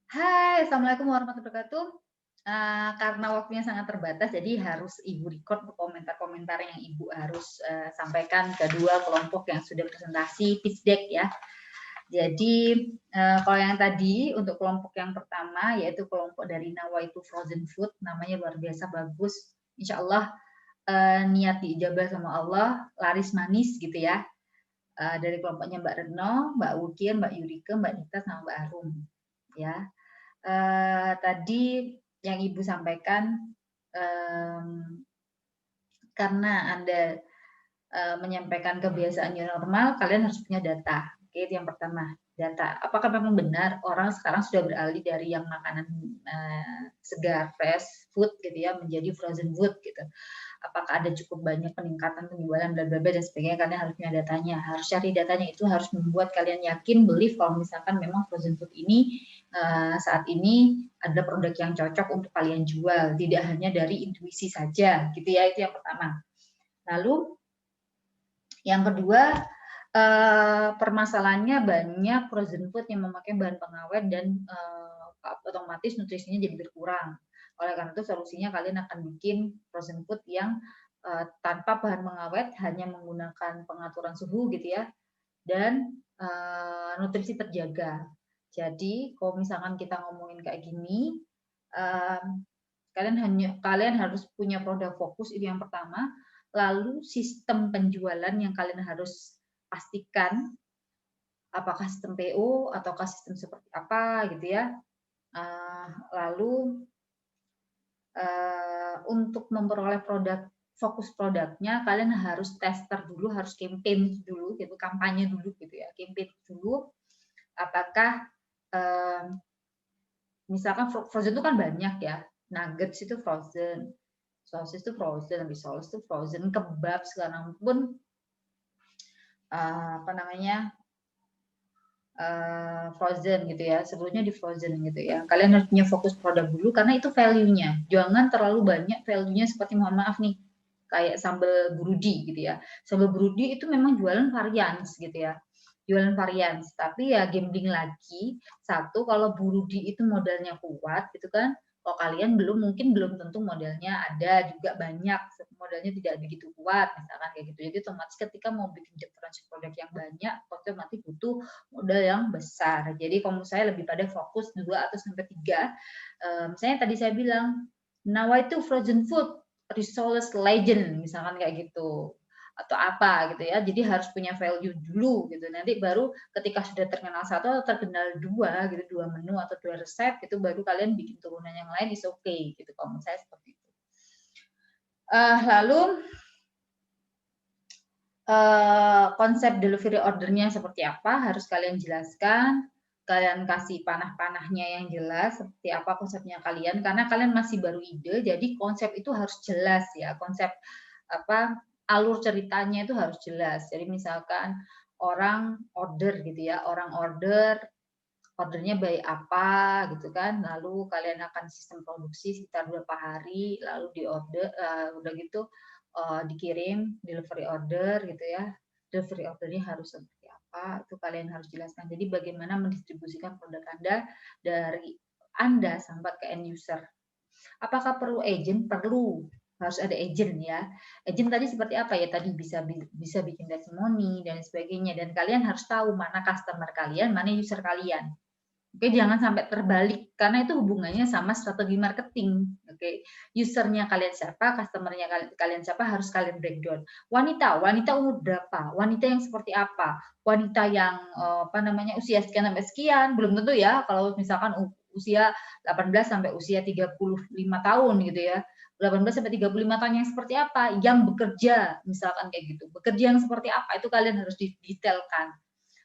Hai, Assalamualaikum warahmatullahi wabarakatuh. Karena waktunya sangat terbatas, jadi harus Ibu record komentar-komentar yang Ibu harus sampaikan ke dua kelompok yang sudah presentasi pitch deck ya. Jadi kalau yang tadi untuk kelompok yang pertama yaitu kelompok dari Nawaitu Frozen Food, namanya luar biasa bagus. Insya Allah niat diijabah sama Allah, laris manis gitu ya. Dari kelompoknya Mbak Retno, Mbak Wukien, Mbak Yurike, Mbak Nita, sama Mbak Arum ya. Tadi yang Ibu sampaikan, karena Anda menyampaikan kebiasaan new normal, kalian harus punya data. Oke, itu yang pertama, data. Apakah memang benar orang sekarang sudah beralih dari yang makanan segar, fresh food gitu ya, menjadi frozen food gitu. Apakah ada cukup banyak peningkatan penjualan bla bla bla dan sebagainya, kalian harus punya datanya, harus cari datanya, itu harus membuat kalian yakin, believe kalau misalkan memang frozen food ini saat ini ada produk yang cocok untuk kalian jual, tidak hanya dari intuisi saja gitu ya, itu yang pertama. Lalu yang kedua, permasalahannya banyak frozen food yang memakai bahan pengawet dan otomatis nutrisinya jadi berkurang. Oleh karena itu solusinya kalian akan bikin frozen food yang tanpa bahan pengawet, hanya menggunakan pengaturan suhu gitu ya, dan nutrisi terjaga. Jadi kalau misalkan kita ngomongin kayak gini, kalian harus punya produk fokus, itu yang pertama. Lalu sistem penjualan yang kalian harus pastikan, apakah sistem PO ataukah sistem seperti apa gitu ya. Lalu untuk memperoleh fokus produknya, kalian harus tester dulu, harus campaign dulu gitu, kampanye dulu gitu ya, campaign dulu. Apakah misalkan frozen itu kan banyak ya, nuggets itu frozen, sosis itu frozen, risoles itu frozen, kebab sekarang pun apa namanya frozen gitu ya, sebelumnya di frozen gitu ya. Kalian harus punya fokus produk dulu karena itu value-nya. Jangan terlalu banyak value-nya seperti mohon maaf nih, kayak sambal burudi gitu ya. Sambal burudi itu memang jualan varians gitu ya. Jualan varians, tapi ya gambling lagi. Satu, kalau burudi itu modalnya kuat gitu kan, kalau kalian mungkin belum tentu modelnya ada juga banyak, modalnya tidak begitu kuat misalkan kayak gitu. Jadi otomatis ketika mau bikin differential produk yang banyak, otomatis butuh modal yang besar. Jadi kalau saya lebih pada fokus 2 atau sampai 3. Misalnya tadi saya bilang, Nawa itu frozen food, resource legend, misalkan kayak gitu. Atau apa gitu ya. Jadi harus punya value dulu gitu. Nanti baru ketika sudah terkenal satu atau terkenal dua gitu, 2 menu atau 2 resep, itu baru kalian bikin turunan yang lain is okay gitu. Kalau menurut saya seperti itu. Lalu konsep delivery ordernya seperti apa harus kalian jelaskan, kalian kasih panah-panahnya yang jelas seperti apa konsepnya kalian, karena kalian masih baru ide, jadi konsep itu harus jelas ya, konsep apa alur ceritanya itu harus jelas. Jadi misalkan orang order gitu ya, ordernya by apa gitu kan, lalu kalian akan sistem produksi sekitar berapa hari, lalu udah gitu dikirim delivery order gitu ya. Delivery ordernya harus seperti apa, itu kalian harus jelaskan. Jadi bagaimana mendistribusikan produk Anda dari Anda sampai ke end user. Apakah perlu agent? Perlu. Harus ada agent ya. Agent tadi seperti apa ya? Tadi bisa bikin testimoni dan sebagainya. Dan kalian harus tahu mana customer kalian, mana user kalian. Oke, jangan sampai terbalik karena itu hubungannya sama strategi marketing. Oke, usernya kalian siapa, customernya kalian siapa harus kalian breakdown. Wanita umur berapa? Wanita yang seperti apa? Wanita yang apa namanya usia sekian sampai sekian, belum tentu ya. Kalau misalkan usia 18 sampai usia 35 tahun gitu ya. 18 sampai 35 tahun yang seperti apa? Yang bekerja, misalkan kayak gitu. Bekerja yang seperti apa? Itu kalian harus didetailkan.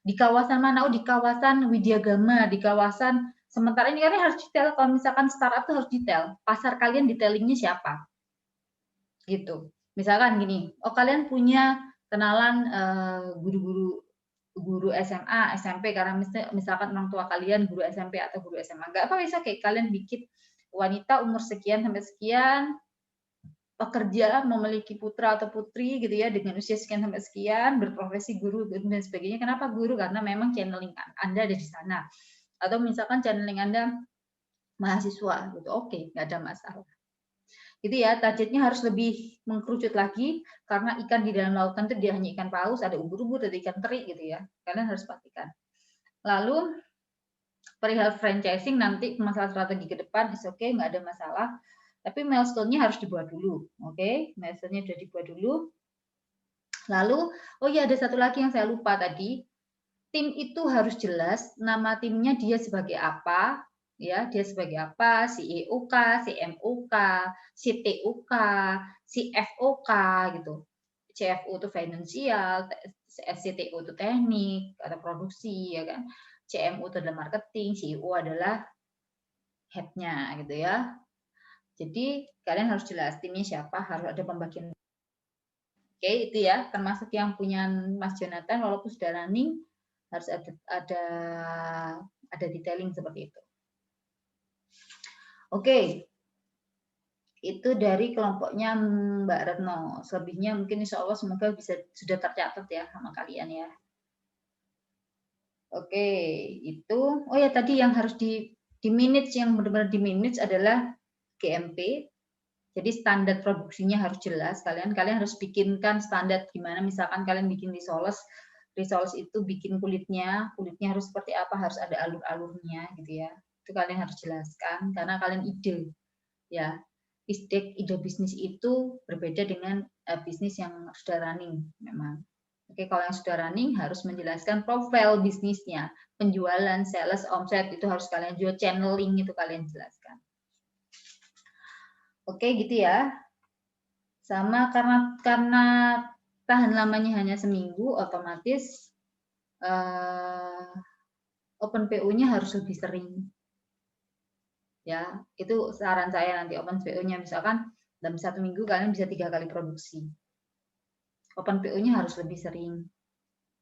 Di kawasan mana? Oh, di kawasan Widyagama, di kawasan sementara ini kalian harus detail. Kalau misalkan startup tuh harus detail. Pasar kalian detailingnya siapa? Gitu. Misalkan gini, oh kalian punya kenalan guru SMA, SMP karena misalkan orang tua kalian guru SMP atau guru SMA. Enggak apa bisa kayak kalian bikin wanita umur sekian sampai sekian, pekerja memiliki putra atau putri gitu ya dengan usia sekian sampai sekian, berprofesi guru dan sebagainya. Kenapa guru? Karena memang channeling Anda ada di sana. Atau misalkan channeling Anda mahasiswa gitu. Oke, nggak ada masalah. Gitu ya, targetnya harus lebih mengkerucut lagi karena ikan di dalam lautan itu dia hanya ikan paus, ada ubur-ubur, ada ikan teri gitu ya. Kalian harus pastikan. Lalu perihal franchising nanti masalah strategi ke depan is oke, nggak ada masalah. Tapi milestone-nya harus dibuat dulu, oke? Milestone-nya sudah dibuat dulu. Lalu, oh ya ada satu lagi yang saya lupa tadi. Tim itu harus jelas nama timnya dia sebagai apa, ya dia sebagai apa, CEO-K, CMO-K, CTO-K, CFO-K gitu. CFO itu finansial, CTO itu teknik atau produksi ya kan. CMO itu adalah marketing, CEO adalah head-nya gitu ya. Jadi kalian harus jelas timnya siapa, harus ada pembagian. Oke, itu ya termasuk yang punya Mas Jonathan walaupun sudah running harus ada detailing seperti itu. Oke, itu dari kelompoknya Mbak Retno. Selebihnya mungkin insya Allah semoga bisa sudah tercatat ya sama kalian ya. Oke, itu. Oh ya tadi yang harus di manage, yang benar-benar di manage adalah GMP. Jadi standar produksinya harus jelas. Kalian harus bikinkan standar gimana. Misalkan kalian bikin risoles itu bikin kulitnya harus seperti apa, harus ada alur-alurnya gitu ya. Itu kalian harus jelaskan karena kalian ide ya. Ide bisnis itu berbeda dengan bisnis yang sudah running memang. Oke, kalau yang sudah running harus menjelaskan profil bisnisnya, penjualan, sales, omset itu harus kalian jual, channeling itu kalian jelaskan. Oke, gitu ya. Sama karena tahan lamanya hanya seminggu, otomatis open PO-nya harus lebih sering. Ya, itu saran saya nanti open PO-nya misalkan dalam 1 minggu kalian bisa 3 kali produksi. Open PO-nya harus lebih sering.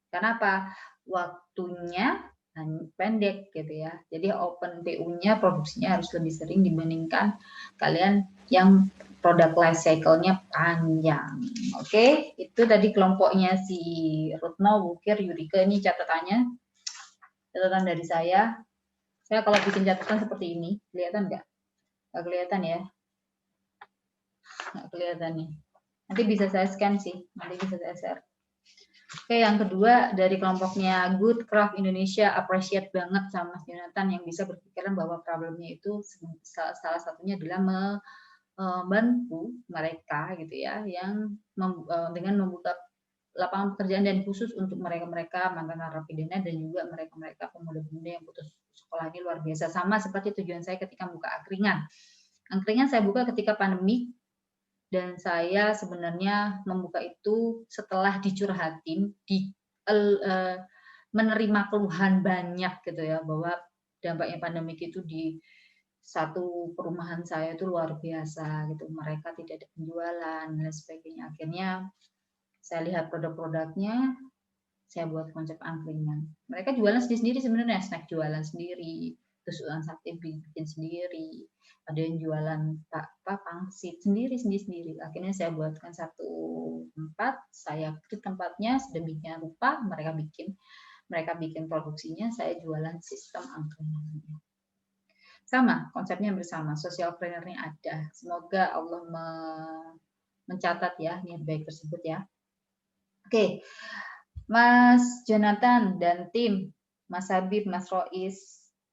Karena apa? Waktunya pendek gitu ya. Jadi open PO-nya produksinya harus lebih sering dibandingkan kalian yang product life cycle-nya panjang. Oke, itu tadi kelompoknya si Rutno, Wukir, Yurika, ini catatan dari saya. Saya kalau bikin catatan seperti ini, kelihatan nggak? Nggak kelihatan ya? Nggak kelihatan nih. Nanti bisa saya scan sih, nanti bisa saya share. Oke, yang kedua dari kelompoknya Good Craft Indonesia, appreciate banget sama Mas Jonathan yang bisa berpikiran bahwa problemnya itu salah satunya adalah membantu mereka gitu ya, yang dengan membuka lapangan pekerjaan dan khusus untuk mereka-mereka mantan narapidana dan juga mereka-mereka pemuda-pemuda yang putus sekolah ini luar biasa. Sama seperti tujuan saya ketika membuka angkringan. Angkringan saya buka ketika pandemi. Dan saya sebenarnya membuka itu setelah dicurhatin, menerima keluhan banyak gitu ya, bahwa dampaknya pandemik itu di satu perumahan saya itu luar biasa gitu. Mereka tidak ada penjualan dan sebagainya. Akhirnya saya lihat produk-produknya, saya buat konsep angkringan. Mereka jualan sendiri sebenarnya, snack jualan sendiri, tusukan sate bikin sendiri, ada yang jualan pangsit sendiri. Akhirnya saya buatkan satu tempat, saya create tempatnya sedemikian rupa, mereka bikin produksinya, saya jualan sistem angkringannya. Sama, konsepnya bersama, social planner-nya ada. Semoga Allah mencatat ya niat baik tersebut ya. Oke. Mas Jonathan dan tim, Mas Habib, Mas Rois,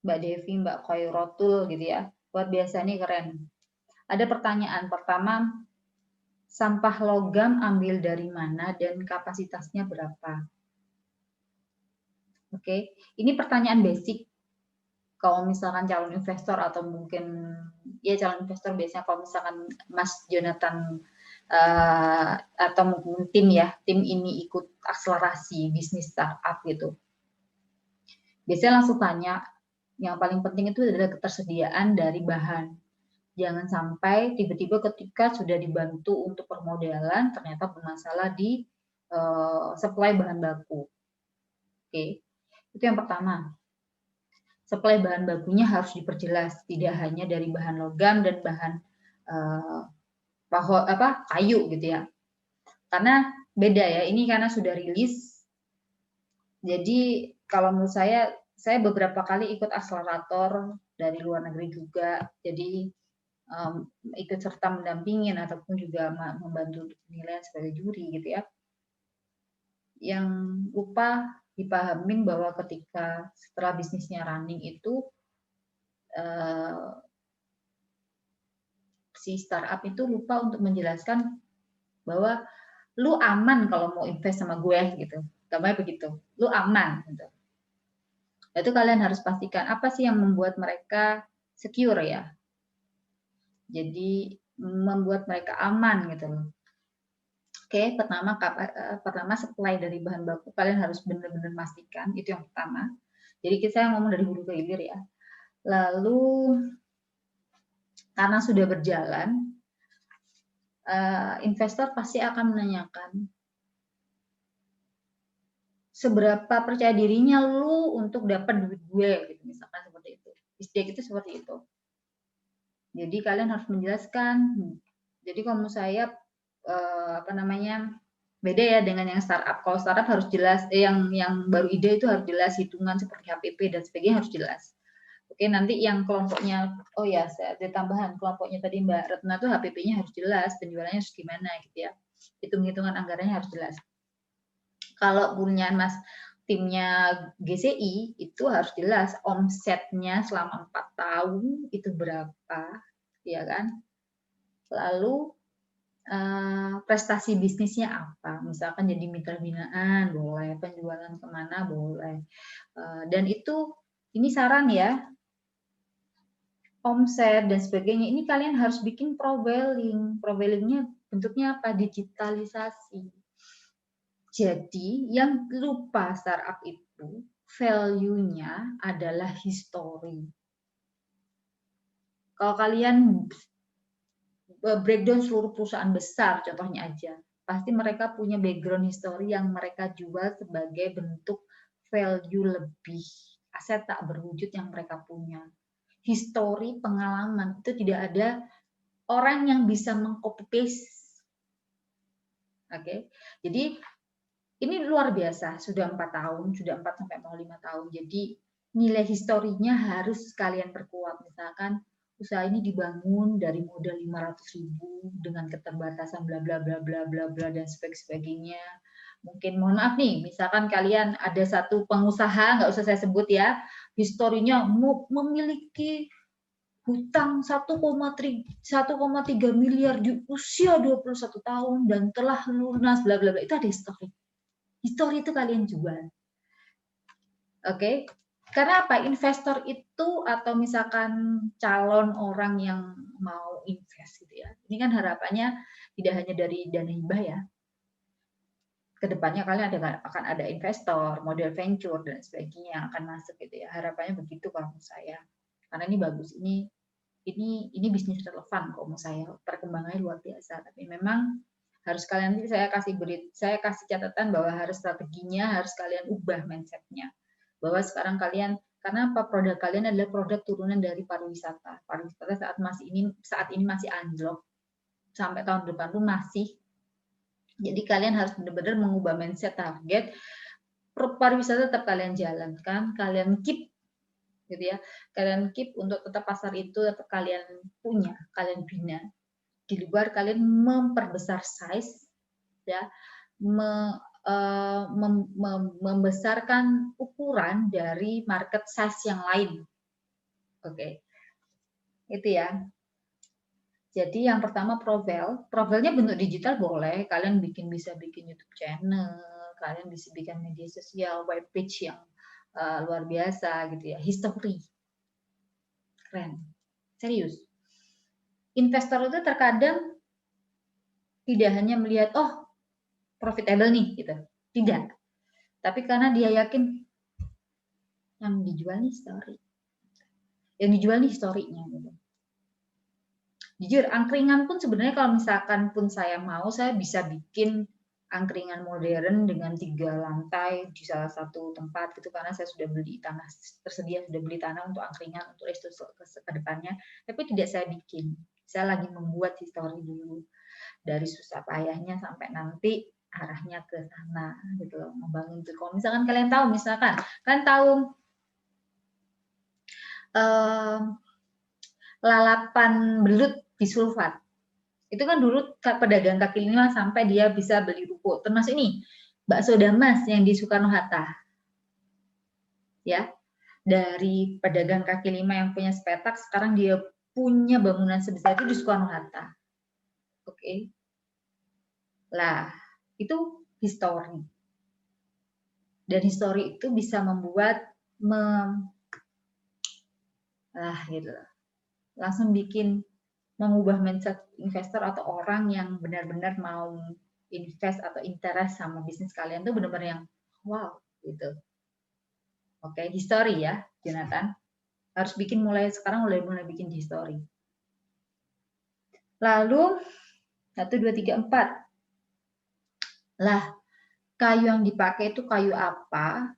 Mbak Devi, Mbak Khairotul gitu ya. Luar biasa nih, keren. Ada pertanyaan pertama, sampah logam ambil dari mana dan kapasitasnya berapa? Oke, ini pertanyaan basic. Kalau misalkan calon investor atau mungkin ya calon investor biasanya kalau misalkan Mas Jonathan atau mungkin tim ini ikut akselerasi bisnis startup gitu. Biasanya langsung tanya, yang paling penting itu adalah ketersediaan dari bahan. Jangan sampai tiba-tiba ketika sudah dibantu untuk permodalan, ternyata bermasalah di supply bahan baku. Oke, itu yang pertama. Supply bahan bakunya harus diperjelas, tidak hanya dari bahan logam dan bahan kayu gitu ya. Karena beda ya, ini karena sudah rilis. Jadi kalau menurut saya saya beberapa kali ikut akselerator dari luar negeri juga, jadi ikut serta mendampingin ataupun juga membantu penilaian sebagai juri gitu ya. Yang lupa dipahamin bahwa ketika setelah bisnisnya running itu si startup itu lupa untuk menjelaskan bahwa lu aman kalau mau invest sama gue gitu. Gampangnya begitu. Lu aman gitu. Itu kalian harus pastikan apa sih yang membuat mereka secure ya. Jadi membuat mereka aman gitu loh. Oke, pertama supply dari bahan baku kalian harus benar-benar pastikan, itu yang pertama. Jadi kita ngomong dari hulu ke hilir ya. Lalu karena sudah berjalan, investor pasti akan menanyakan seberapa percaya dirinya lu untuk dapat duit gue, gitu misalkan seperti itu. Istilahnya itu seperti itu. Jadi kalian harus menjelaskan. Jadi kalau saya beda ya dengan yang startup. Kalau startup harus jelas, yang baru ide itu harus jelas hitungan seperti HPP dan sebagainya harus jelas. Oke, nanti yang kelompoknya, oh ya, saya ada tambahan kelompoknya tadi Mbak Retna tuh HPP-nya harus jelas, penjualannya harus gimana gitu ya. Hitung-hitungan anggarannya harus jelas. Kalau punya Mas timnya GCI itu harus jelas omsetnya selama 4 tahun itu berapa, ya kan? Lalu prestasi bisnisnya apa? Misalkan jadi mitra binaan boleh, penjualan kemana boleh. Dan itu ini saran ya, omset dan sebagainya ini kalian harus bikin profiling. Profilingnya bentuknya apa? Digitalisasi. Jadi yang lupa startup itu value-nya adalah history. Kalau kalian breakdown seluruh perusahaan besar, contohnya aja, pasti mereka punya background history yang mereka jual sebagai bentuk value lebih, aset tak berwujud yang mereka punya. History, pengalaman, itu tidak ada orang yang bisa meng-copy paste. Oke, jadi ini luar biasa, sudah 4 tahun, sudah 4 sampai mau 5 tahun. Jadi nilai historinya harus kalian perkuat. Misalkan usaha ini dibangun dari modal 500.000 dengan keterbatasan bla bla bla bla bla bla dan sebagainya. Mungkin mohon maaf nih, misalkan kalian ada satu pengusaha, nggak usah saya sebut ya, historinya memiliki hutang 1,3 miliar di usia 21 tahun dan telah lunas bla bla bla, itu ada histori. Histori itu kalian jual. Oke. Karena apa? Investor itu atau misalkan calon orang yang mau invest gitu ya. Ini kan harapannya tidak hanya dari dana hibah ya. Kedepannya kalian akan ada investor, model venture dan sebagainya yang akan masuk gitu ya. Harapannya begitu kalau menurut saya. Karena ini bagus, ini bisnis relevan kalau menurut saya. Perkembangannya luar biasa. Tapi memang harus kalian, nanti saya kasih catatan bahwa harus strateginya harus kalian ubah mindsetnya. Bahwa sekarang kalian, karena apa, produk kalian adalah produk turunan dari pariwisata. Pariwisata saat ini masih anjlok, sampai tahun depan pun masih. Jadi kalian harus benar-benar mengubah mindset, target pariwisata tetap kalian jalankan, kalian keep gitu ya. Kalian keep untuk tetap pasar itu tetap kalian punya, kalian bina. Di luar kalian memperbesar size ya, membesarkan ukuran dari market size yang lain. Oke. Itu ya. Jadi yang pertama profilnya bentuk digital boleh, kalian bisa bikin YouTube channel, kalian bisa bikin media sosial, web page yang luar biasa gitu ya, history. Keren. Serius. Investor itu terkadang tidak hanya melihat profitable nih gitu. Tidak. Tapi karena dia yakin yang dijual nih story. Yang dijual nih story-nya gitu. Jujur, angkringan pun sebenarnya kalau misalkan pun saya mau, saya bisa bikin angkringan modern dengan 3 lantai di salah satu tempat gitu, karena saya sudah beli tanah tersedia, sudah beli tanah untuk angkringan untuk resto ke depannya. Tapi tidak saya bikin. Saya lagi membuat histori dulu dari susah payahnya sampai nanti arahnya ke sana gitu loh, membangun itu. Kalau misalkan kalian tahu lalapan belut bisulfat. Itu kan dulu pedagang kaki lima sampai dia bisa beli ruko. Termasuk ini, bakso Damas yang di Soekarno-Hatta. Ya, dari pedagang kaki lima yang punya sepetak, sekarang dia punya bangunan sebesar itu di Soekarno-Hatta. Oke. Lah, itu histori. Dan histori itu bisa membuat gitu. Langsung bikin mengubah mindset investor atau orang yang benar-benar mau invest atau interest sama bisnis kalian tuh benar-benar yang wow gitu. Oke, history ya, Jonathan. Harus bikin mulai sekarang mulai bikin history. Lalu 1, 2, 3, 4. Lah, kayu yang dipakai itu kayu apa?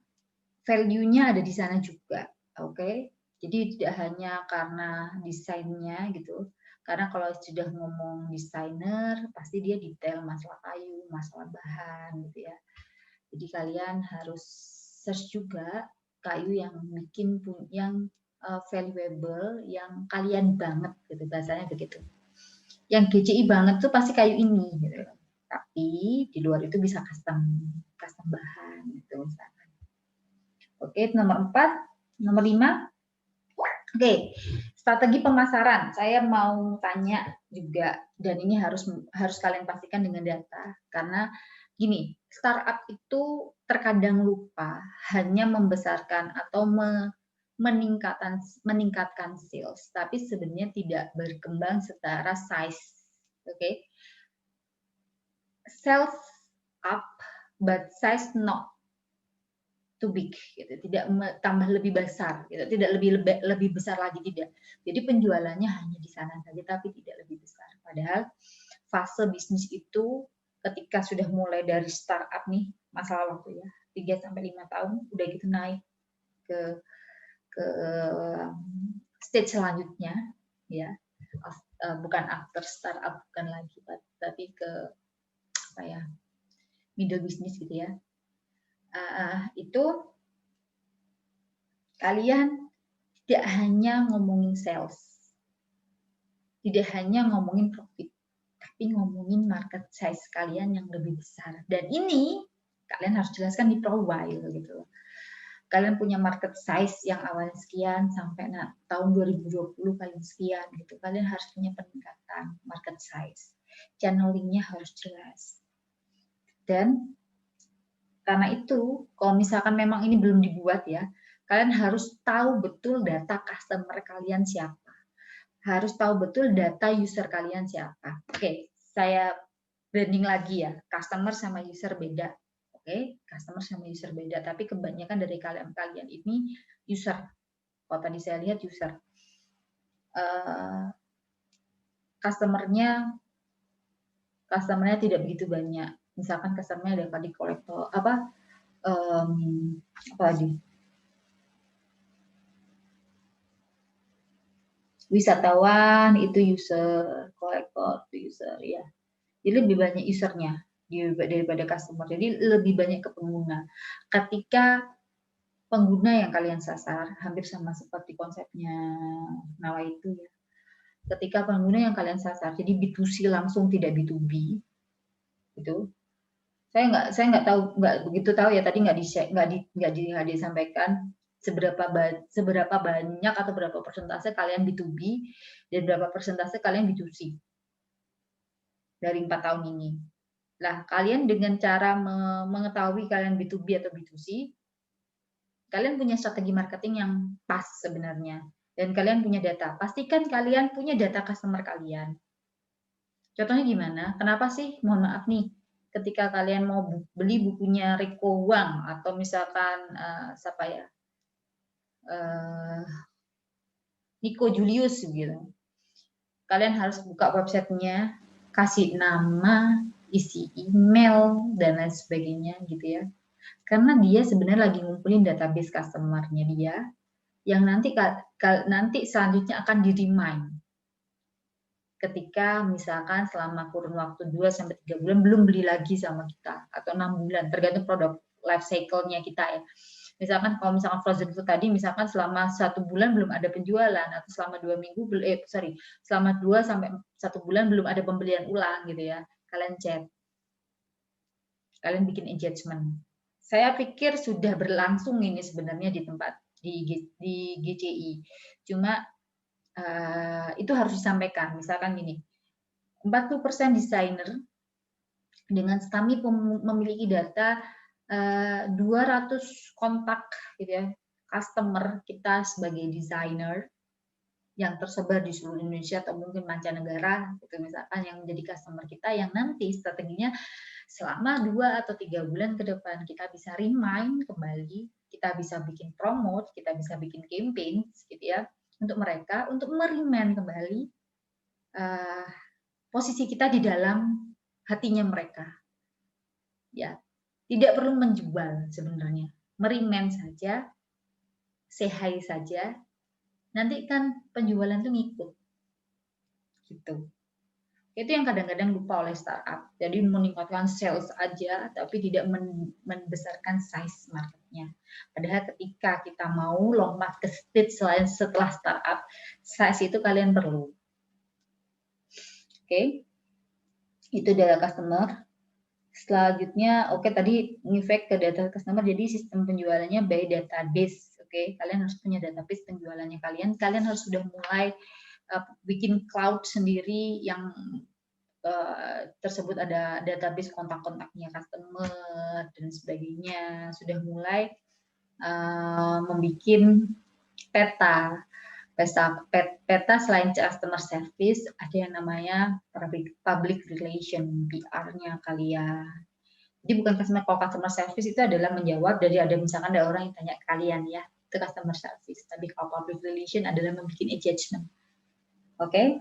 Value-nya ada di sana juga. Oke. Jadi tidak hanya karena desainnya gitu. Karena kalau sudah ngomong desainer, pasti dia detail masalah kayu, masalah bahan gitu ya. Jadi kalian harus search juga kayu yang bikin yang valuable, yang kalian banget gitu, bahasanya begitu. Yang GCI banget tuh pasti kayu ini gitu. Tapi di luar itu bisa custom bahan gitu misalkan. Oke, nomor 4, nomor 5. Oke, strategi pemasaran. Saya mau tanya juga, dan ini harus kalian pastikan dengan data, karena gini, startup itu terkadang lupa hanya membesarkan atau meningkatkan sales, tapi sebenarnya tidak berkembang secara size. Oke, sales up, but size not too big, gitu. Tidak tambah lebih besar, gitu. Tidak lebih besar lagi, tidak. Jadi penjualannya hanya di sana saja, tapi tidak lebih besar. Padahal fase bisnis itu ketika sudah mulai dari startup nih, masalah waktu ya, 3-5 tahun, udah gitu naik ke stage selanjutnya, ya, bukan after startup, bukan lagi, tapi ke apa ya, middle business gitu ya. Itu kalian tidak hanya ngomongin sales, tidak hanya ngomongin profit, tapi ngomongin market size kalian yang lebih besar. Dan ini kalian harus jelaskan di profile gitu. Kalian punya market size yang awalnya sekian sampai tahun 2020 kalian sekian gitu. Kalian harus punya peningkatan market size. Channelingnya harus jelas. Dan karena itu, kalau misalkan memang ini belum dibuat ya, kalian harus tahu betul data customer kalian siapa. Harus tahu betul data user kalian siapa. Oke, saya branding lagi ya. Customer sama user beda. Oke, customer sama user beda. Tapi kebanyakan dari kalian ini user. Kalau tadi saya lihat user. Customernya tidak begitu banyak. Misalkan customernya ada di kolektor apa lagi, wisatawan itu user, kolektor itu user ya. Jadi lebih banyak usernya daripada customer. Jadi lebih banyak ke pengguna. Ketika pengguna yang kalian sasar hampir sama seperti konsepnya Nawa itu ya. Ketika pengguna yang kalian sasar, jadi B2C langsung, tidak B2B, gitu. Saya nggak tahu, nggak begitu tahu ya, tadi nggak disampaikan seberapa banyak atau berapa persentase kalian B2B dan berapa persentase kalian B2C dari 4 tahun ini. Nah, kalian dengan cara mengetahui kalian B2B atau B2C, kalian punya strategi marketing yang pas sebenarnya. Dan kalian punya data. Pastikan kalian punya data customer kalian. Contohnya gimana? Kenapa sih, mohon maaf nih, ketika kalian mau beli bukunya Rico Wang atau misalkan siapa ya, Nico Julius gitu, kalian harus buka websitenya, kasih nama, isi email dan lain sebagainya gitu ya. Karena dia sebenarnya lagi ngumpulin database customer-nya dia yang nanti selanjutnya akan di-remind ketika misalkan selama kurun waktu 2-3 bulan belum beli lagi sama kita, atau 6 bulan, tergantung produk life cycle-nya kita ya. Misalkan kalau misalkan frozen food tadi, misalkan selama 1 bulan belum ada penjualan, atau selama 2 minggu, selama 2 sampai 1 bulan belum ada pembelian ulang gitu ya. Kalian chat, kalian bikin engagement. Saya pikir sudah berlangsung ini sebenarnya di tempat di GCI. Cuma itu harus disampaikan. Misalkan gini, 40% desainer dengan kami memiliki data 200 kontak gitu ya, customer kita sebagai desainer yang tersebar di seluruh Indonesia atau mungkin mancanegara gitu, misalkan yang menjadi customer kita, yang nanti strateginya selama 2 atau 3 bulan ke depan kita bisa remind kembali, kita bisa bikin promote, kita bisa bikin campaign gitu ya, untuk mereka, untuk merimain kembali posisi kita di dalam hatinya mereka. Ya, tidak perlu menjual sebenarnya, merimain saja, say hi saja, nanti kan penjualan itu ngikut. Gitu. Itu yang kadang-kadang lupa oleh startup. Jadi meningkatkan sales aja, tapi tidak membesarkan size marketnya. Padahal ketika kita mau lompat ke stage selain setelah startup, size itu kalian perlu. Oke, itu data customer. Selanjutnya, tadi ngefek ke data customer, jadi sistem penjualannya by database. Kalian harus punya database penjualannya kalian. Kalian harus sudah mulai bikin cloud sendiri yang tersebut ada database kontak-kontaknya customer dan sebagainya. Sudah mulai membuat peta selain customer service, ada yang namanya public relation, PR-nya kalian. Jadi bukan customer service itu adalah menjawab dari misalkan ada orang yang tanya ke kalian ya, itu customer service. Tapi kalau public relation adalah membuat engagement. Oke?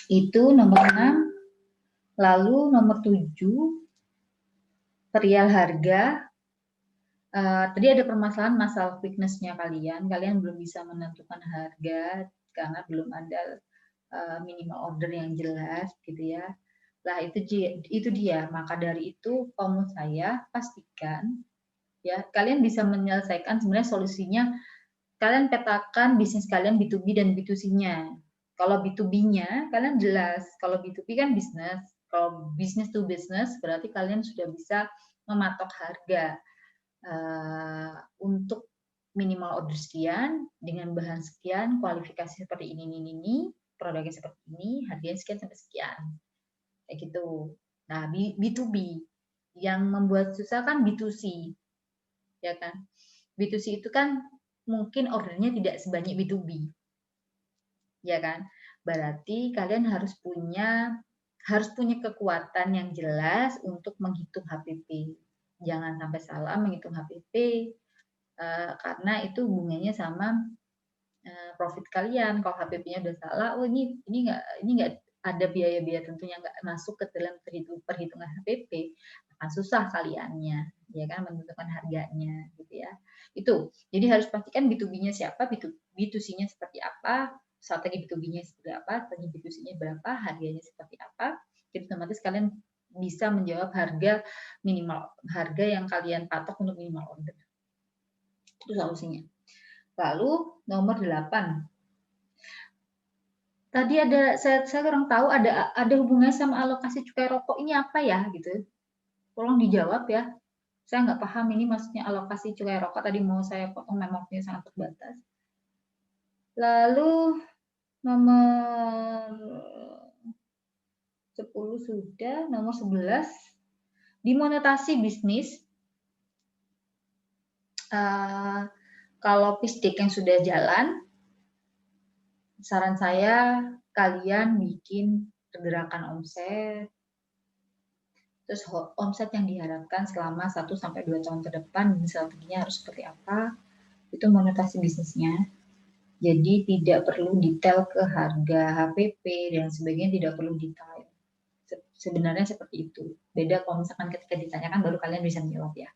Itu nomor 6. Lalu nomor 7, perial harga. Tadi ada permasalahan masalah quickness-nya kalian belum bisa menentukan harga karena belum ada minimal order yang jelas gitu ya. Lah itu dia. Maka dari itu kalau menurut saya pastikan ya kalian bisa menyelesaikan sebenarnya solusinya. Kalian petakan bisnis kalian B2B dan B2C-nya. Kalau B2B-nya kalian jelas, kalau B2B kan bisnis. Kalau business to business berarti kalian sudah bisa mematok harga untuk minimal order sekian, dengan bahan sekian, kualifikasi seperti ini, produknya seperti ini, harganya sekian sampai sekian. Kayak gitu. Nah, B2B. Yang membuat susah kan B2C. Ya kan? B2C itu kan mungkin ordernya tidak sebanyak B2B. Ya kan? Berarti kalian harus punya kekuatan yang jelas untuk menghitung HPP. Jangan sampai salah menghitung HPP karena itu hubungannya sama profit kalian. Kalau HPP-nya udah salah, ini nggak ada biaya-biaya tentunya nggak masuk ke dalam perhitungan HPP, akan susah kaliannya, ya kan, menentukan harganya, gitu ya. Itu. Jadi harus pastikan B2B-nya siapa, B2C-nya seperti apa, strategi B2B-nya seperti apa, strategi B2C-nya berapa, harganya seperti apa. Jadi otomatis kalian bisa menjawab harga yang kalian patok untuk minimal order. Itu solusinya. Lalu nomor 8. Tadi saya kurang tahu ada hubungannya sama alokasi cukai rokok ini apa ya gitu. Tolong dijawab ya. Saya nggak paham ini maksudnya alokasi cukai rokok, tadi mau saya potong memang waktunya sangat terbatas. Lalu nomor 10 sudah, nomor 11 dimonetasi bisnis. Kalau pitch deck yang sudah jalan, saran saya kalian bikin pergerakan omset, terus omset yang diharapkan selama 1-2 tahun ke depan, strateginya harus seperti apa, itu monetasi bisnisnya. Jadi tidak perlu detail ke harga HPP dan sebagainya, tidak perlu detail. Sebenarnya seperti itu. Beda kalau misalkan ketika ditanyakan baru kalian bisa menjawab ya.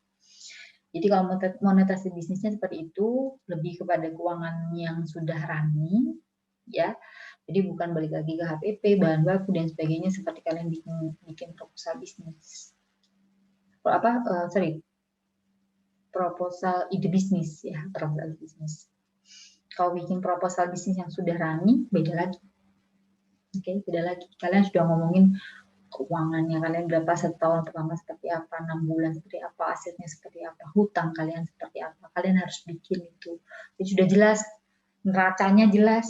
Jadi kalau monetasi bisnisnya seperti itu, lebih kepada keuangan yang sudah running, ya. Jadi bukan balik lagi ke HPP, bahan baku dan sebagainya seperti kalian bikin proposal bisnis. proposal ide bisnis ya, proposal bisnis. Kalau bikin proposal bisnis yang sudah running, beda lagi. Oke, beda lagi. Kalian sudah ngomongin keuangannya kalian berapa, setahun pertama seperti apa, 6 bulan seperti apa, asetnya seperti apa, hutang kalian seperti apa. Kalian harus bikin itu. Jadi sudah jelas, neracanya jelas,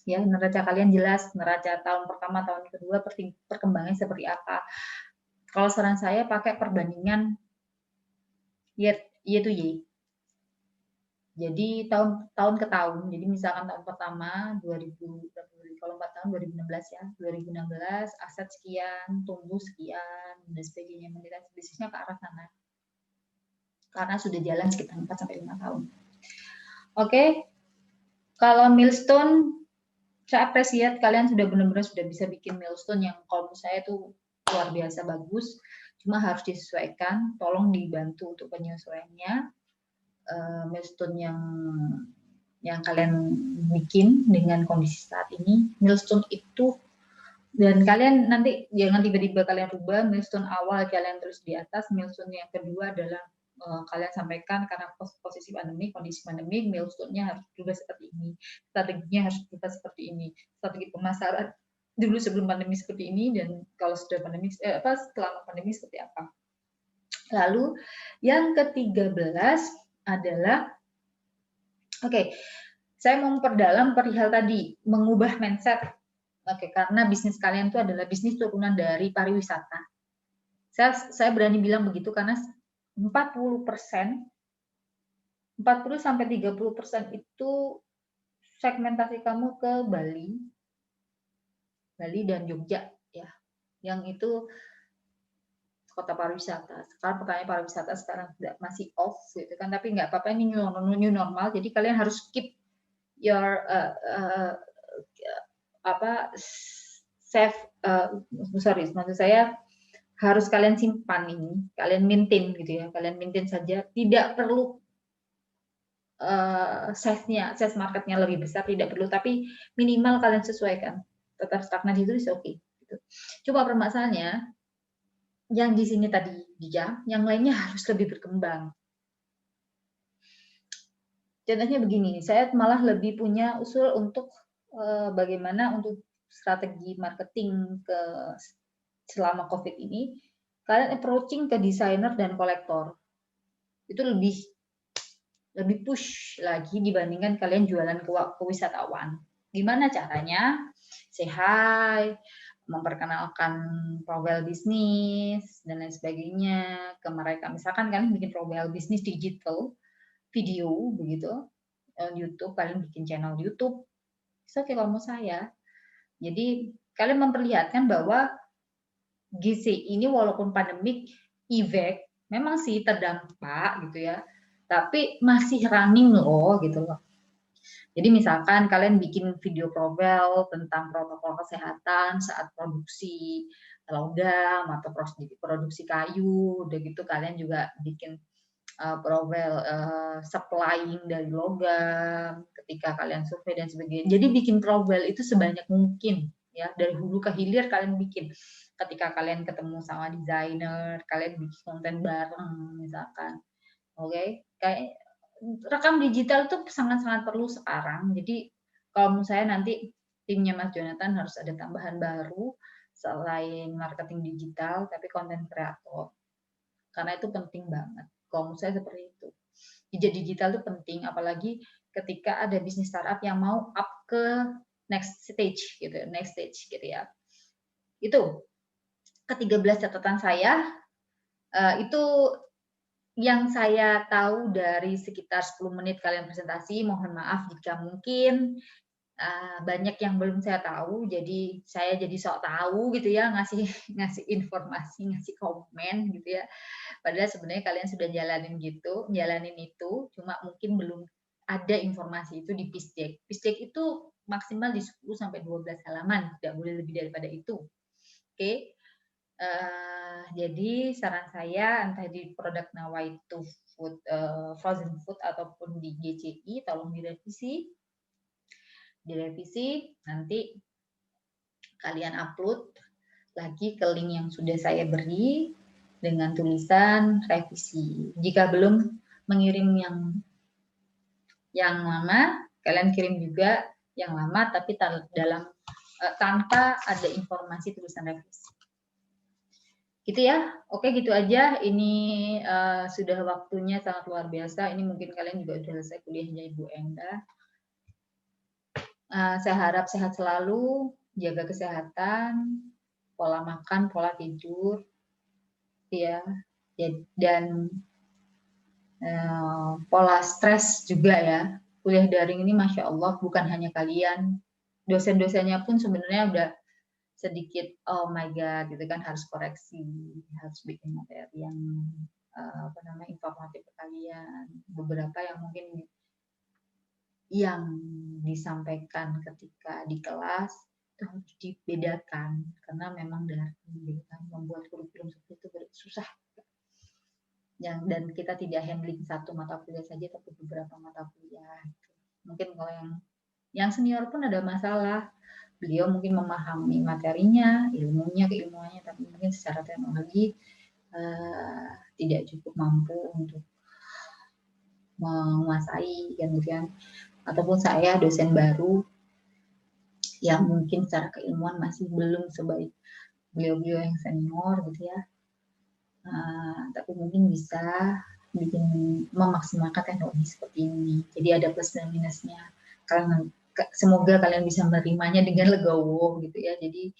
ya neraca kalian jelas, neraca tahun pertama, tahun kedua, perkembangannya seperti apa. Kalau saran saya pakai perbandingan year to year. Jadi tahun ke tahun. Jadi misalkan tahun pertama 2000, kalau 4 tahun 2016 ya. 2016 aset sekian, tumbuh sekian dan sebagainya. Menilai bisnisnya ke arah sana. Karena sudah jalan sekitar 4 sampai 5 tahun. Oke. Kalau milestone, saya appreciate kalian sudah benar-benar sudah bisa bikin milestone yang kalau menurut saya itu luar biasa bagus. Cuma harus disesuaikan, tolong dibantu untuk penyesuaiannya. Milestone yang kalian bikin dengan kondisi saat ini, milestone itu, dan kalian nanti jangan tiba-tiba kalian rubah milestone awal kalian terus di atas, milestone yang kedua adalah kalian sampaikan karena posisi pandemi, kondisi pandemi, milestone-nya harus berubah seperti ini, strateginya harus berubah seperti ini, strategi pemasaran dulu sebelum pandemi seperti ini, dan kalau sudah pandemi setelah pandemi seperti apa. Lalu yang ke-13 adalah saya mau memperdalam perihal tadi, mengubah mindset. Karena bisnis kalian itu adalah bisnis turunan dari pariwisata. Saya berani bilang begitu karena 40% 40 sampai 30% itu segmentasi kamu ke Bali dan Jogja ya. Yang itu kota pariwisata. Sekarang pertanyaan pariwisata sekarang masih off gitu kan, tapi nggak apa-apa, ini new normal. Jadi kalian harus keep your maksud saya harus kalian simpan ini, kalian maintain gitu ya, kalian maintain saja, tidak perlu size marketnya lebih besar, tidak perlu, tapi minimal kalian sesuaikan, tetap stagnan itu is oke. Gitu. Coba permasalahannya yang di sini tadi dia, yang lainnya harus lebih berkembang. Contohnya begini, saya malah lebih punya usul untuk bagaimana untuk strategi marketing selama COVID ini, kalian approaching ke desainer dan kolektor. Itu lebih push lagi dibandingkan kalian jualan ke wisatawan. Gimana caranya? Say hi, memperkenalkan profile bisnis dan lain sebagainya ke mereka. Misalkan kalian bikin profile bisnis digital, video begitu, YouTube, kalian bikin channel YouTube, oke kalau mau saya. Jadi kalian memperlihatkan bahwa GC ini walaupun pandemik, efek memang sih terdampak gitu ya, tapi masih running loh gitu loh. Jadi misalkan kalian bikin video profile tentang protokol kesehatan saat produksi logam atau produksi kayu, udah gitu kalian juga bikin profile supplying dari logam ketika kalian survei dan sebagainya. Jadi bikin profile itu sebanyak mungkin ya, dari hulu ke hilir kalian bikin. Ketika kalian ketemu sama desainer, kalian bikin konten bareng misalkan. Oke, kayak rekam digital itu sangat-sangat perlu sekarang. Jadi kalau menurut saya nanti timnya Mas Jonathan harus ada tambahan baru selain marketing digital, tapi konten kreator. Karena itu penting banget. Kalau menurut saya seperti itu. Jejak digital itu penting, apalagi ketika ada bisnis startup yang mau up ke next stage gitu ya. Itu ke-13 catatan saya, itu yang saya tahu dari sekitar 10 menit kalian presentasi. Mohon maaf jika mungkin banyak yang belum saya tahu, jadi saya jadi sok tahu gitu ya, ngasih informasi, ngasih komen gitu ya. Padahal sebenarnya kalian sudah jalanin itu, cuma mungkin belum ada informasi itu di pitch deck. Pitch deck itu maksimal di 10 sampai 12 halaman, tidak boleh lebih daripada itu. Oke. Jadi saran saya entah di produk Nawaitu Food, frozen food ataupun di GCI, tolong direvisi nanti kalian upload lagi ke link yang sudah saya beri dengan tulisan revisi. Jika belum mengirim yang lama, kalian kirim juga yang lama, tapi tanpa ada informasi tulisan revisi. Gitu ya, oke gitu aja. Ini sudah waktunya sangat luar biasa. Ini mungkin kalian juga sudah selesai kuliahnya Ibu Enda. Saya harap sehat selalu, jaga kesehatan, pola makan, pola tidur, ya, dan pola stres juga ya. Kuliah daring ini Masya Allah bukan hanya kalian, dosen-dosennya pun sebenarnya udah sedikit oh my god gitu kan, harus koreksi, harus bikin materi yang informatif ke kalian. Beberapa yang mungkin yang disampaikan ketika di kelas itu harus dibedakan karena memang daring kan, membuat kurikulum seperti itu susah. Dan kita tidak handling satu mata kuliah saja tapi beberapa mata kuliah. Mungkin kalau yang senior pun ada masalah. Beliau mungkin memahami materinya, keilmuannya, tapi mungkin secara teknologi tidak cukup mampu untuk menguasai kan. Ataupun saya dosen baru yang mungkin secara keilmuan masih belum sebaik beliau-beliau yang senior gitu ya. Tapi mungkin bisa bikin memaksimalkan teknologi seperti ini. Jadi ada plus dan minusnya. Semoga kalian bisa menerimanya dengan legowo gitu ya. Jadi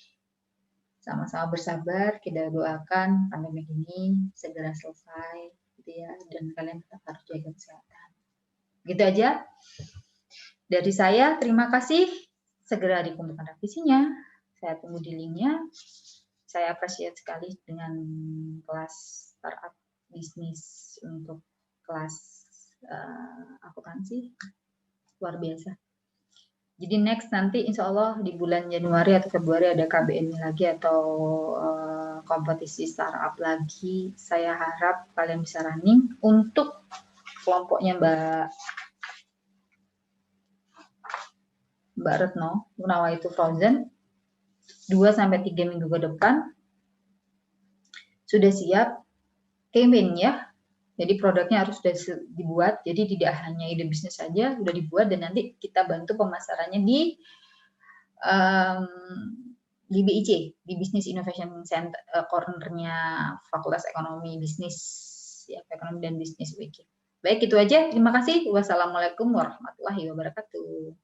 sama-sama bersabar, kita doakan pandemi ini segera selesai gitu ya, dan kalian tetap harus jaga kesehatan. Gitu aja. Dari saya, terima kasih. Segera dikumpulkan revisinya. Saya tunggu di linknya. Saya appreciate sekali dengan kelas startup bisnis untuk kelas akuntansi. Luar biasa. Jadi next nanti insya Allah di bulan Januari atau Februari ada KBN lagi atau kompetisi startup lagi. Saya harap kalian bisa running. Untuk kelompoknya Mbak Retno, Gunawa itu Frozen, 2-3 minggu ke depan sudah siap campaign ya. Jadi produknya harus sudah dibuat, jadi tidak hanya ide bisnis saja, sudah dibuat dan nanti kita bantu pemasarannya di BIC, di Business Innovation Center, cornernya Fakultas Ekonomi Bisnis, ya, Ekonomi dan Bisnis UIK. Baik, itu aja. Terima kasih. Wassalamualaikum warahmatullahi wabarakatuh.